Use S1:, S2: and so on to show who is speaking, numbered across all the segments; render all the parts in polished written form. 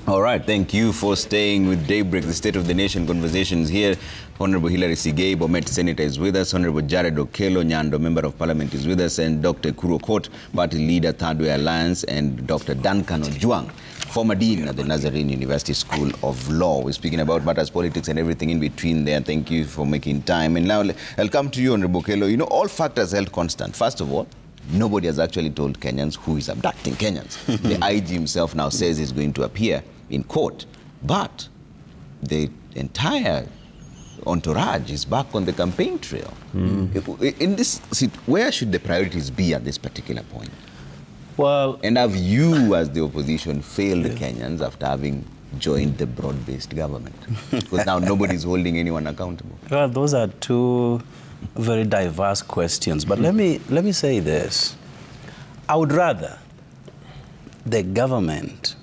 S1: All right, thank you for staying with Daybreak, the State of the Nation conversations here. Honorable Hilary Sigei, Bomet Senator, is with us. Honorable Jared Okello Nyando, Member of Parliament, is with us. And Dr. Kuro Kot, Party Leader, Third Way Alliance, and Dr. Duncan Ojuang, former Dean at the Nazarene University School of Law. We're speaking about matters, politics, and everything in between there. Thank you for making time. And now I'll come to you, Honorable Okello. You know, all factors held constant. First of all, nobody has actually told Kenyans who is abducting Kenyans. The IG himself now says he's going to appear in court, but the entire entourage is back on the campaign trail. In this, where should the priorities be at this particular point?
S2: Well,
S1: and have you, as the opposition, failed the Kenyans after having joined the broad-based government? Because now nobody's holding anyone accountable.
S2: Well, those are two very diverse questions. But let me say this: I would rather the government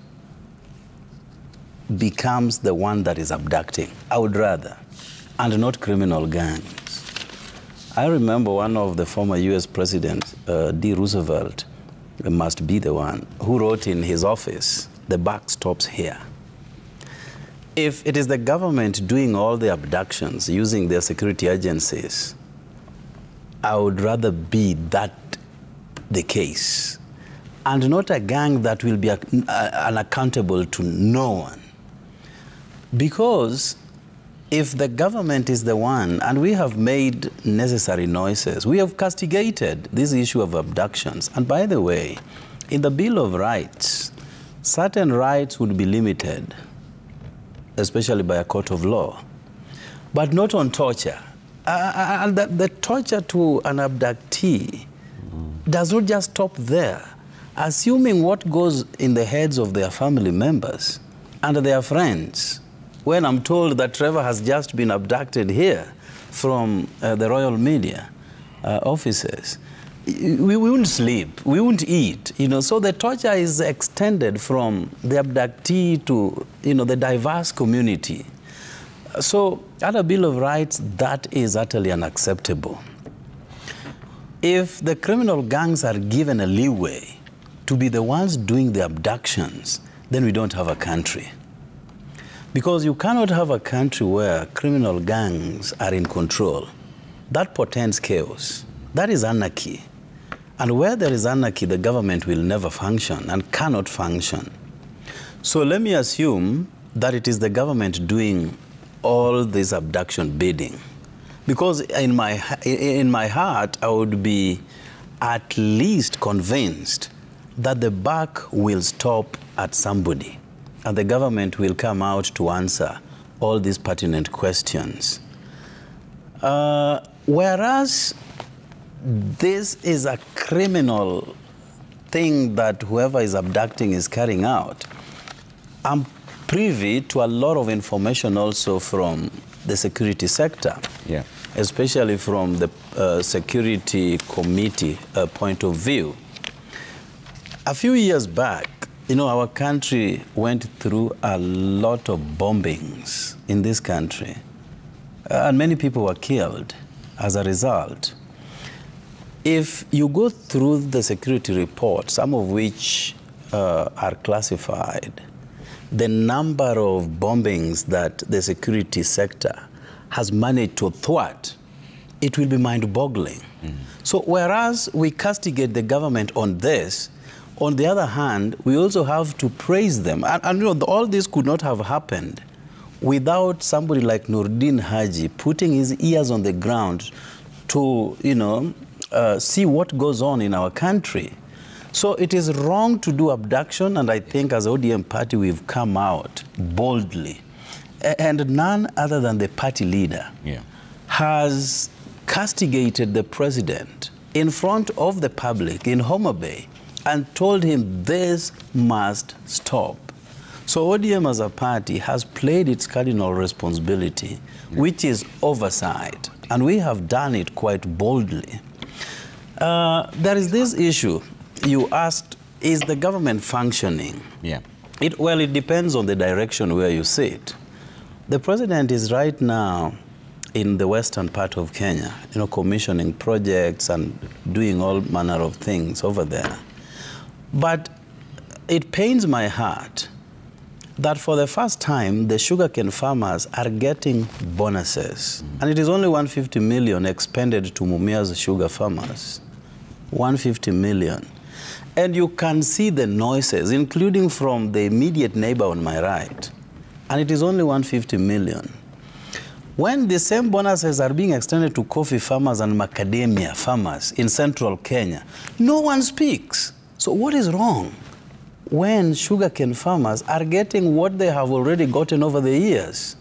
S2: becomes the one that is abducting. I would rather, and not criminal gangs. I remember one of the former US presidents, D. Roosevelt, must be the one, who wrote in his office, "The buck stops here." If it is the government doing all the abductions using their security agencies, I would rather be that the case, and not a gang that will be unaccountable to no one. Because if the government is the one, and we have made necessary noises, we have castigated this issue of abductions. And by the way, in the Bill of Rights, certain rights would be limited, especially by a court of law, but not on torture. And the torture to an abductee does not just stop there. Assuming what goes in the heads of their family members and their friends, when I'm told that Trevor has just been abducted here from the royal media offices, we wouldn't sleep, we wouldn't eat, you know. So the torture is extended from the abductee to, you know, the diverse community. So under Bill of Rights, that is utterly unacceptable. If the criminal gangs are given a leeway to be the ones doing the abductions, then we don't have a country. Because you cannot have a country where criminal gangs are in control. That portends chaos. That is anarchy. And where there is anarchy, the government will never function and cannot function. So let me assume that it is the government doing all this abduction bidding. Because in my heart, I would be at least convinced that the buck will stop at somebody, and the government will come out to answer all these pertinent questions. Whereas this is a criminal thing that whoever is abducting is carrying out, I'm privy to a lot of information also from the security sector, especially from the security committee point of view. A few years back, you know, our country went through a lot of bombings in this country, and many people were killed as a result. If you go through the security reports, some of which are classified, the number of bombings that the security sector has managed to thwart, it will be mind-boggling. So whereas we castigate the government on this, on the other hand, we also have to praise them. And you know, all this could not have happened without somebody like Nurdin Haji putting his ears on the ground to, you know, see what goes on in our country. So it is wrong to do abduction, and I think as ODM party we've come out boldly. And none other than the party leader has castigated the president in front of the public in Homa Bay and told him this must stop. So ODM as a party has played its cardinal responsibility, which is oversight, and we have done it quite boldly. There is this issue. You asked, is the government functioning? Well, it depends on the direction where you sit. The president is right now in the western part of Kenya, you know, commissioning projects and doing all manner of things over there. But it pains my heart that for the first time, the sugarcane farmers are getting bonuses. And it is only 150 million expended to Mumia's sugar farmers. 150 million. And you can see the noises, including from the immediate neighbor on my right. And it is only 150 million. When the same bonuses are being extended to coffee farmers and macadamia farmers in central Kenya, no one speaks. So what is wrong when sugarcane farmers are getting what they have already gotten over the years?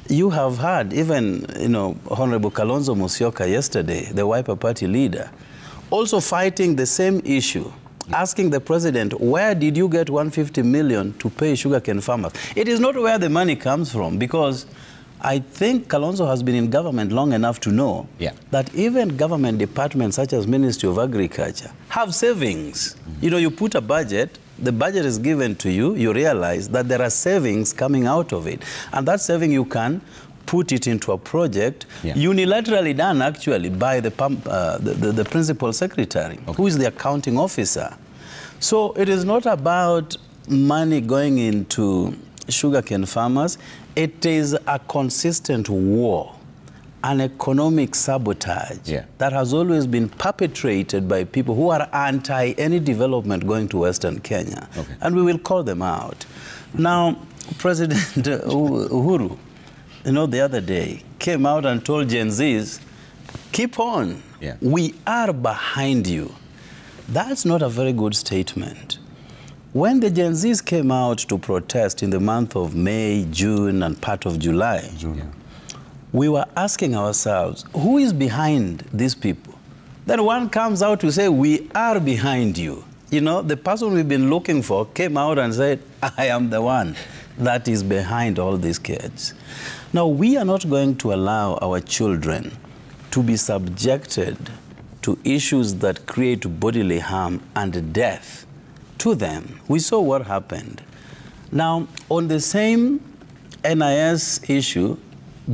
S2: You have heard even, Honorable Kalonzo Musyoka yesterday, the Wiper Party leader, also fighting the same issue, asking the president, where did you get 150 million to pay sugarcane farmers? It is not where the money comes from, because I think Kalonzo has been in government long enough to know that even government departments such as Ministry of Agriculture have savings. You put a budget, the budget is given to you, you realize that there are savings coming out of it. And that saving you can put it into a project unilaterally done actually by the principal secretary, who is the accounting officer. So it is not about money going into sugarcane farmers. It is a consistent war, an economic sabotage that has always been perpetrated by people who are anti any development going to Western Kenya. And we will call them out. Now, President Uhuru, the other day, came out and told Gen Zs, keep on. We are behind you. That's not a very good statement. When the Gen Zs came out to protest in the month of May, June, and part of July, we were asking ourselves, who is behind these people? Then one comes out to say, we are behind you. The person we've been looking for came out and said, I am the one that is behind all these kids. Now, we are not going to allow our children to be subjected to issues that create bodily harm and death to them. We saw what happened. Now, on the same NIS issue,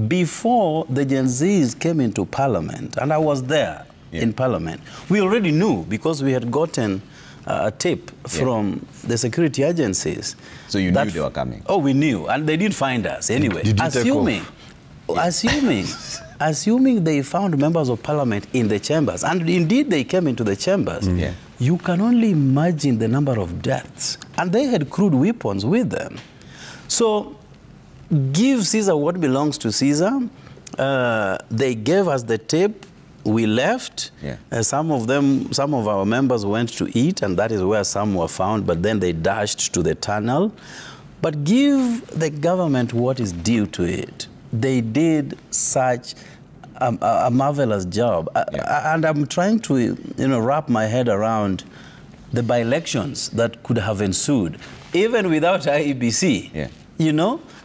S2: before the Gen Zs came into Parliament, and I was there in Parliament, we already knew because we had gotten a tip from the security agencies.
S1: So you knew they were coming?
S2: Oh, we knew, and they didn't find us anyway.
S3: Did you take off?
S2: Assuming they found members of Parliament in the chambers, and indeed they came into the chambers, you can only imagine the number of deaths. And they had crude weapons with them. So give Caesar what belongs to Caesar. They gave us the tip. We left. Some of our members went to eat, and that is where some were found, but then they dashed to the tunnel. But give the government what is due to it. They did such a marvelous job. And I'm trying to wrap my head around the by-elections that could have ensued, even without IEBC.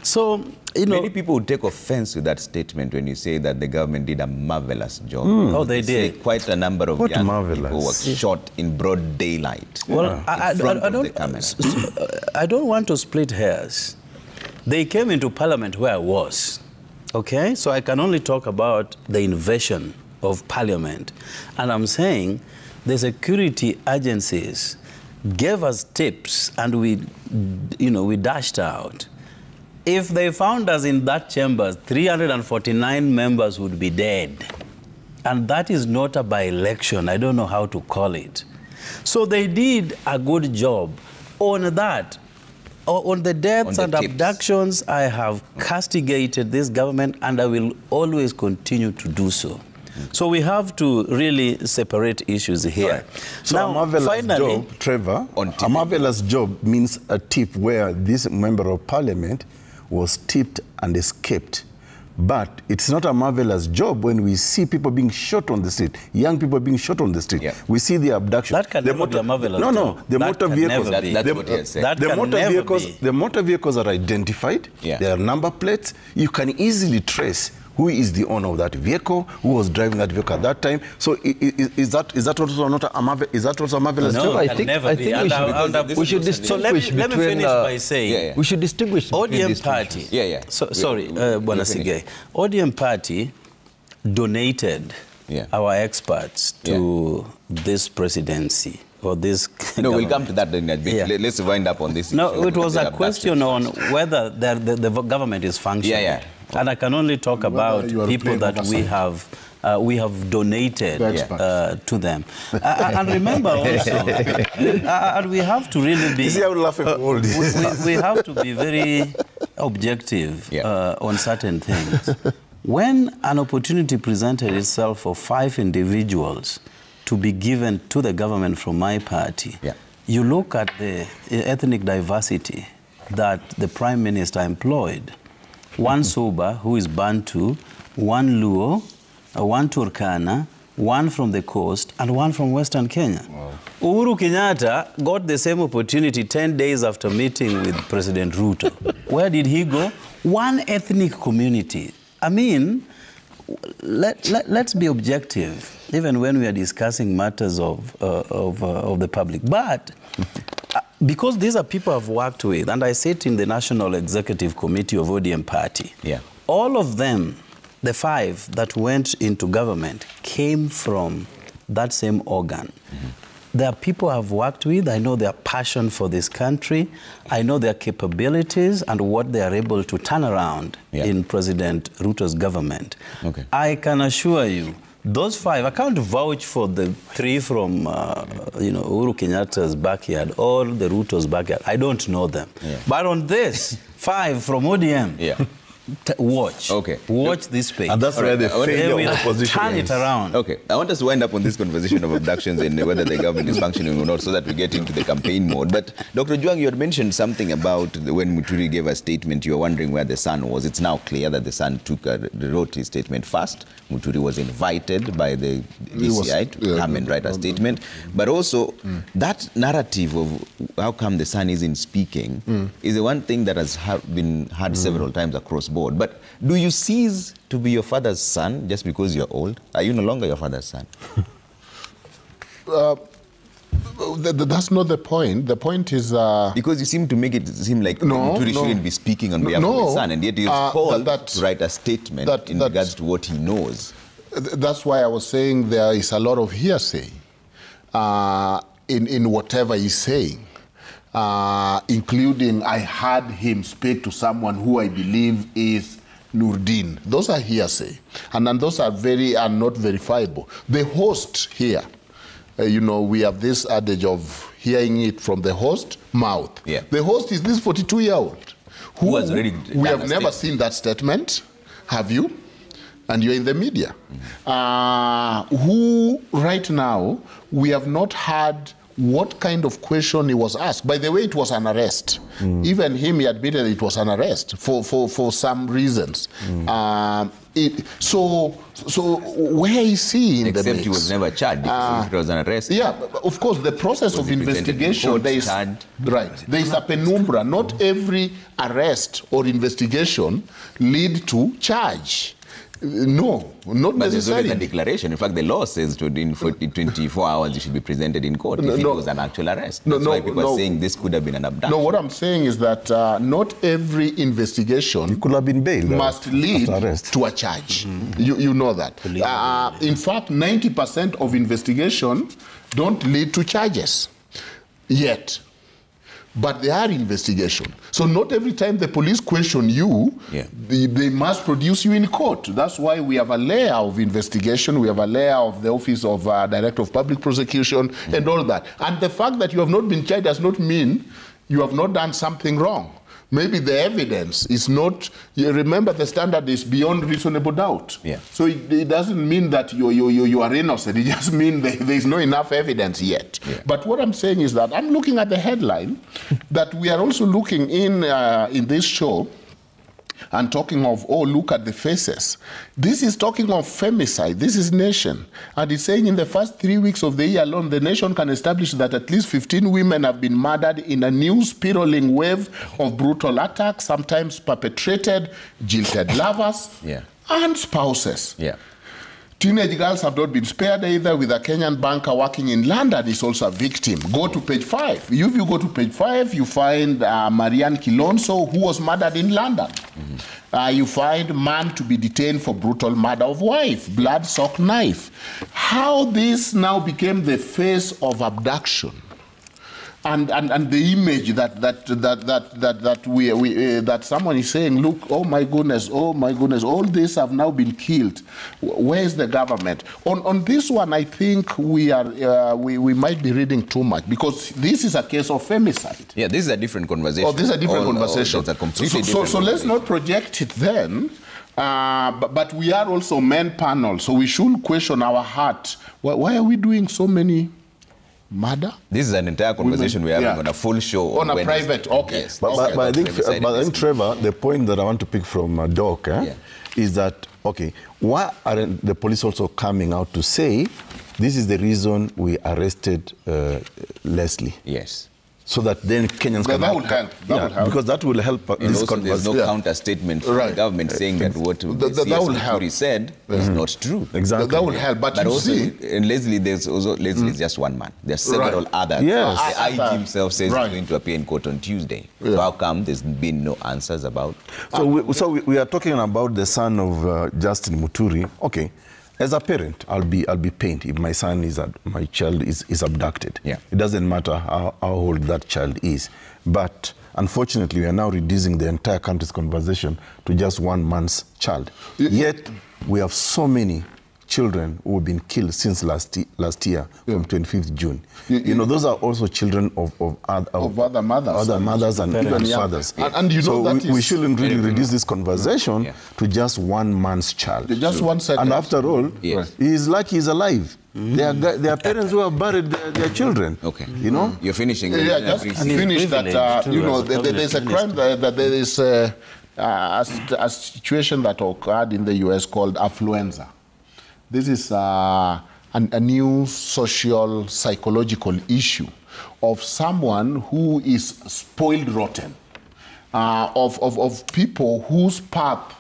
S2: So,
S1: many people would take offense with that statement when you say that the government did a marvelous job.
S2: Oh, they did.
S1: Quite a number of young people were shot in broad daylight.
S2: Well, I don't want to split hairs. They came into Parliament where I was. Okay, so I can only talk about the invasion of Parliament. And I'm saying the security agencies gave us tips and we dashed out. If they found us in that chamber, 349 members would be dead. And that is not a by-election. I don't know how to call it. So they did a good job on that. On the deaths and abductions, I have castigated this government, and I will always continue to do so. So we have to really separate issues here.
S3: So now, a marvelous job, Trevor, a marvelous job means a tip where this member of parliament was tipped and escaped. But it's not a marvelous job when we see people being shot on the street, young people being shot on the street. We see the abduction.
S2: That can never be a marvelous job.
S3: No, the motor vehicles.
S1: That's what he said.
S3: The motor vehicles are identified. There are number plates. You can easily trace who is the owner of that vehicle, who was driving that vehicle at that time. So is that also not a marvelous job?
S4: I think we should distinguish.
S2: So let me finish by saying
S4: we should distinguish
S2: ODM party. Sorry, Bwana Sige. ODM party donated our experts to this presidency for this
S1: No,
S2: government.
S1: we'll come to that in a bit.
S2: Yeah.
S1: Let's wind up on this.
S2: No,
S1: issue
S2: it was
S1: of the
S2: a question on
S1: abductions.
S2: whether the government is functioning.
S1: Yeah.
S2: And I can only talk about people that we have donated to them. And remember also, and we have to really be... we have to be very objective on certain things. When an opportunity presented itself for 5 individuals to be given to the government from my party, you look at the ethnic diversity that the Prime Minister employed. 1 Soba, who is Bantu, 1 Luo, 1 Turkana, 1 from the coast, and 1 from Western Kenya. Wow. Uhuru Kenyatta got the same opportunity 10 days after meeting with President Ruto. Where did he go? 1 ethnic community. I mean, let's be objective, even when we are discussing matters of the public. But because these are people I've worked with, and I sit in the National Executive Committee of ODM Party, all of them, the 5 that went into government, came from that same organ. There are people I've worked with. I know their passion for this country. I know their capabilities and what they are able to turn around in President Ruto's government. Okay. I can assure you, those 5, I can't vouch for the 3 from, Uhuru Kenyatta's backyard or the Ruto's backyard. I don't know them. But on this, 5 from ODM, watch. Okay. Watch this space.
S3: And that's where the failure of opposition
S2: turn it around.
S1: Okay. I want us to wind up on this conversation of abductions and whether the government is functioning or not so that we get into the campaign mode. But Dr. Juang, you had mentioned something about when Muturi gave a statement, you were wondering where the son was. It's now clear that the son wrote his statement first. Muturi was invited by the DCI to come and write a statement. But also, that narrative of how come the son isn't speaking is the one thing that has been heard several times across board. But do you cease to be your father's son just because you're old? Are you no longer your father's son?
S5: That's not the point. The point is...
S1: because you seem to make it seem like Muturi shouldn't be speaking on behalf of his son, and yet he's called to write a statement in regards to what he knows.
S5: That's why I was saying there is a lot of hearsay in whatever he's saying. Including I heard him speak to someone who I believe is Nurdin. Those are hearsay, and those are not verifiable. The host here, we have this adage of hearing it from the host mouth. The host is this 42-year-old who has already we have never seen that statement. Have you? And you're in the media. Who right now we have not heard what kind of question he was asked. By the way, it was an arrest. Even him, he admitted it was an arrest for some reasons. So where is he in the mix?
S1: Except he was never charged because it was an arrest.
S5: Yeah, of course, the process of investigation, there is a penumbra. Not every arrest or investigation lead to charge. No, not necessarily.
S1: But there's always a declaration. In fact, the law says in 24 hours you should be presented in court if it was an actual arrest. That's why people are saying this could have been an abduction.
S5: No, what I'm saying is that not every investigation
S3: could have been bailed
S5: must lead to a charge. You know that. In fact, 90% of investigation don't lead to charges yet. But they are investigation. So not every time the police question you, they must produce you in court. That's why we have a layer of investigation. We have a layer of the Office of Director of Public Prosecution and all that. And the fact that you have not been charged does not mean you have not done something wrong. Maybe the evidence is not, remember the standard is beyond reasonable doubt. So it doesn't mean that you are innocent. It just means there is not enough evidence yet. But what I'm saying is that I'm looking at the headline that we are also looking in this show and talking of, oh, look at the faces. This is talking of femicide. This is Nation. And it's saying in the first 3 weeks of the year alone, the Nation can establish that at least 15 women have been murdered in a new spiraling wave of brutal attacks, sometimes perpetrated, jilted lovers and spouses. Teenage girls have not been spared either, with a Kenyan banker working in London is also a victim. Go to page 5. If you go to page 5, you find Marianne Kilonso, who was murdered in London. You find man to be detained for brutal murder of wife, blood-soaked knife. How this now became the face of abduction. And the image that someone is saying, look, oh my goodness, all these have now been killed. Where is the government? On this one, I think we might be reading too much, because this is a case of femicide.
S1: Yeah, this is a different conversation.
S5: Oh, this is a different conversation.
S1: It's a completely different
S5: so let's not project it then. But we are also men panel, so we should question our heart. Why are we doing so many murder?
S1: This is an entire conversation we're having on a full show.
S5: On a private, okay.
S1: Yes.
S3: But I think, Trevor, the point that I want to pick from Doc is that, okay, why aren't the police also coming out to say, this is the reason we arrested Leslie?
S1: Yes.
S3: So that then Kenyans can...
S5: That would help. That would help.
S3: Because that will help this conversation.
S1: There's no counter statement from the government saying that what Muturi said is not true.
S3: Exactly.
S5: That will help. But you
S1: also,
S5: see...
S1: in Leslie, Leslie is just one man. There's several others.
S3: Yes.
S1: The IG himself says he's going to appear in court on Tuesday. So how come there's been no answers about...
S3: So we are talking about the son of Justin Muturi. Okay. As a parent, I'll be pained if my child is abducted. Yeah. It doesn't matter how old that child is. But unfortunately, we are now reducing the entire country's conversation to just one man's child. Yet, we have so many children who have been killed since last year, from 25th June. You know, those are also children of other mothers and even fathers.
S5: And you know that
S3: we shouldn't really reduce this conversation to just one man's child.
S5: Just 1 second.
S3: And after all, he is lucky he's alive. There are parents who have buried their children.
S1: Okay.
S3: You know?
S1: You're finishing.
S5: Yeah, just finish that. You know, there's a crime that there is a situation that occurred in the U.S. called affluenza. This is a new social, psychological issue of someone who is spoiled rotten, of people whose path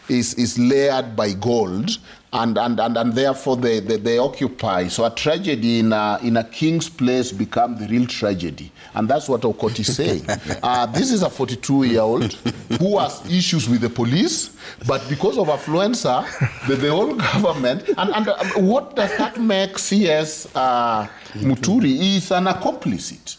S5: is layered by gold, and therefore they occupy. So a tragedy in a king's place becomes the real tragedy. And that's what Okot is saying. This is a 42-year-old who has issues with the police, but because of affluenza, the whole government, and what does that make CS Muturi? He is an accomplice.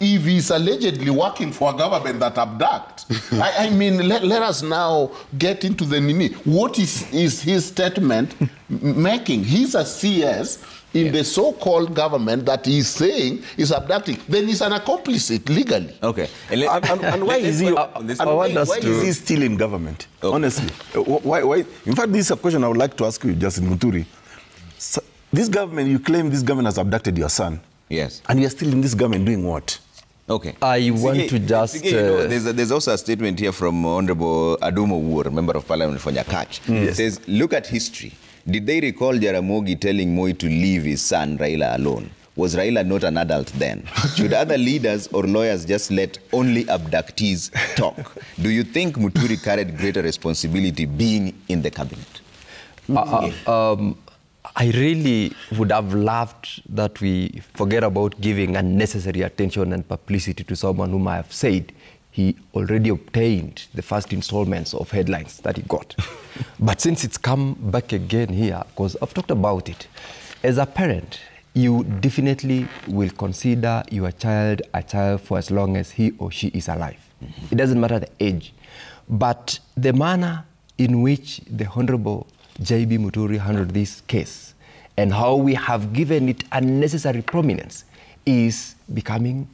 S5: If he's allegedly working for a government that abduct, I mean, let us now get into the nini. What is his statement making? He's a CS in the so-called government that he's saying is abducting. Then he's an accomplice legally.
S1: Okay.
S3: And why is he still in government? Okay. Honestly, why? In fact, this is a question I would like to ask you, Justin Muturi. So, this government, you claim this government has abducted your son.
S1: Yes.
S3: And you're still in this government doing what?
S1: Okay.
S4: I want to just...
S1: you know, there's also a statement here from Honorable Adumo Woor, Member of Parliament for Nyakach. It says, look at history. Did they recall Jaramogi telling Moi to leave his son Raila alone? Was Raila not an adult then? Should other leaders or lawyers just let only abductees talk? Do you think Muturi carried greater responsibility being in the cabinet?
S4: I really would have loved that we forget about giving unnecessary attention and publicity to someone whom I have said he already obtained the first installments of headlines that he got. But since it's come back again here, because I've talked about it, as a parent, you definitely will consider your child a child for as long as he or she is alive. It doesn't matter the age. But the manner in which the Honorable J.B. Muturi handled this case and how we have given it unnecessary prominence is becoming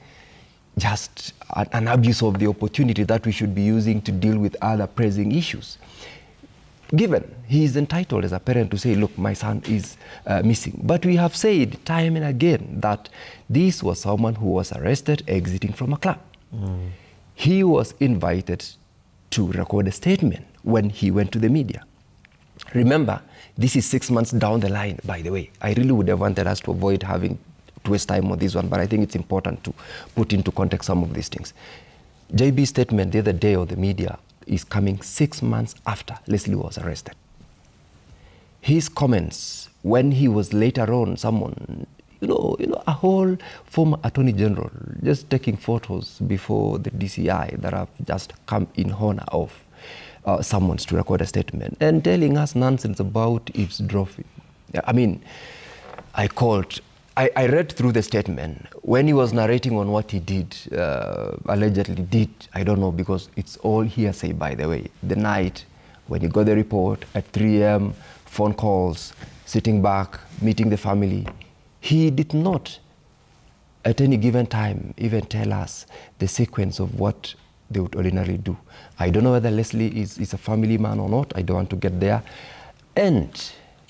S4: just an abuse of the opportunity that we should be using to deal with other pressing issues. Given he is entitled as a parent to say, look, my son is missing. But we have said time and again that this was someone who was arrested exiting from a club. He was invited to record a statement when he went to the media. Remember, this is 6 months down the line, by the way. I really would have wanted us to avoid having to waste time on this one, but I think it's important to put into context some of these things. JB's statement the other day of the media is coming 6 months after Leslie was arrested. his comments when he was later on someone, a whole former Attorney General just taking photos before the DCI that have just come in honor of someone's to record a statement and telling us nonsense about eavesdropping. I mean, I read through the statement. When he was narrating on what he did, allegedly did, I don't know, because it's all hearsay, by the way. The night when he got the report at 3 a.m., phone calls, sitting back, meeting the family, he did not, at any given time, even tell us the sequence of what they would ordinarily do. I don't know whether Leslie is a family man or not. I don't want to get there. And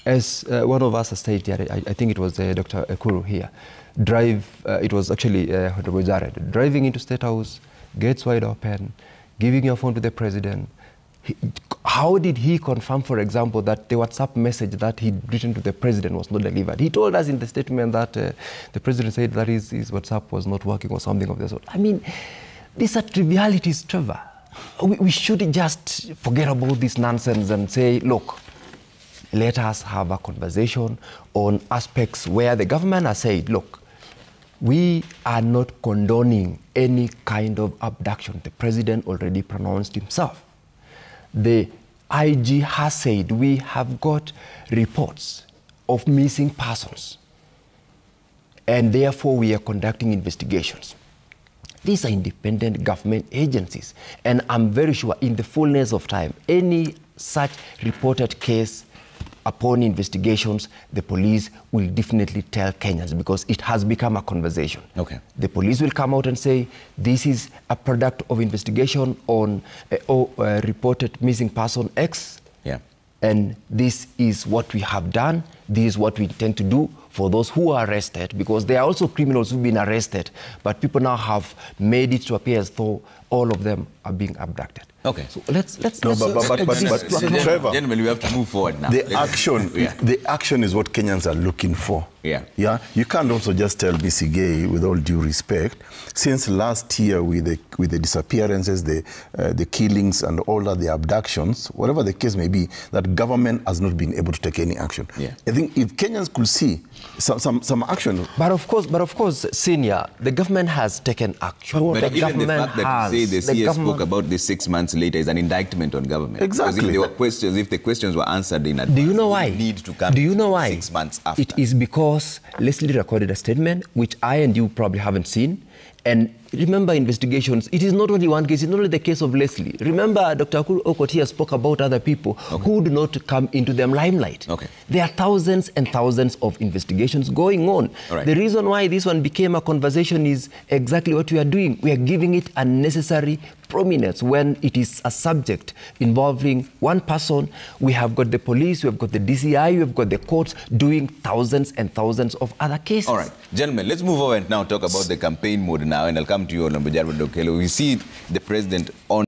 S4: as one of us has said here, I think it was Dr. Ekuru here, it was actually Honorable Jared, driving into State House, gates wide open, giving your phone to the president. How did he confirm, for example, that the WhatsApp message that he'd written to the president was not delivered? He told us in the statement that the president said that his WhatsApp was not working or something of the sort. I mean, these are trivialities, Trevor. We should just forget about this nonsense and say, look, let us have a conversation on aspects where the government has said, look, we are not condoning any kind of abduction. The president already pronounced himself. The IG has said we have got reports of missing persons, and therefore we are conducting investigations. These are independent government agencies, and I'm very sure in the fullness of time, any such reported case, upon investigations, the police will definitely tell Kenyans because it has become a conversation.
S1: Okay.
S4: The police will come out and say, this is a product of investigation on a reported missing person X.
S1: Yeah.
S4: And this is what we have done. This is what we intend to do for those who are arrested, because there are also criminals who've been arrested, but people now have made it to appear as though all of them are being abducted.
S1: Okay.
S4: So let's
S3: Trevor,
S1: gentlemen, we have to move forward now.
S3: The action is what Kenyans are looking for.
S1: Yeah.
S3: Yeah. You can't also just tell BC Gay, with all due respect, since last year with the disappearances, the killings and all of the abductions, whatever the case may be, that government has not been able to take any action.
S1: Yeah.
S3: I think if Kenyans could see some action.
S4: But of course, Senior, the government has taken action.
S1: But even the fact that you say the CS spoke about this 6 months later is an indictment on government.
S3: Exactly.
S1: Because if there were questions, if the questions were answered in advance,
S4: do you know why?
S1: Need to come 6 months after.
S4: It is because Leslie recorded a statement, which I and you probably haven't seen. And remember, investigations, it is not only one case, it's not only the case of Leslie. Remember, Dr. Okot here spoke about other people who do not come into the limelight.
S1: Okay.
S4: There are thousands and thousands of investigations going on.
S1: Right.
S4: The reason why this one became a conversation is exactly what we are doing. We are giving it unnecessary prominence when it is a subject involving one person. We have got the police, we have got the DCI, we have got the courts doing thousands and thousands of other cases.
S1: All right, gentlemen, let's move over and now talk about the campaign mode now, and I'll come to you, Honorable Jared Okelo. We see the president on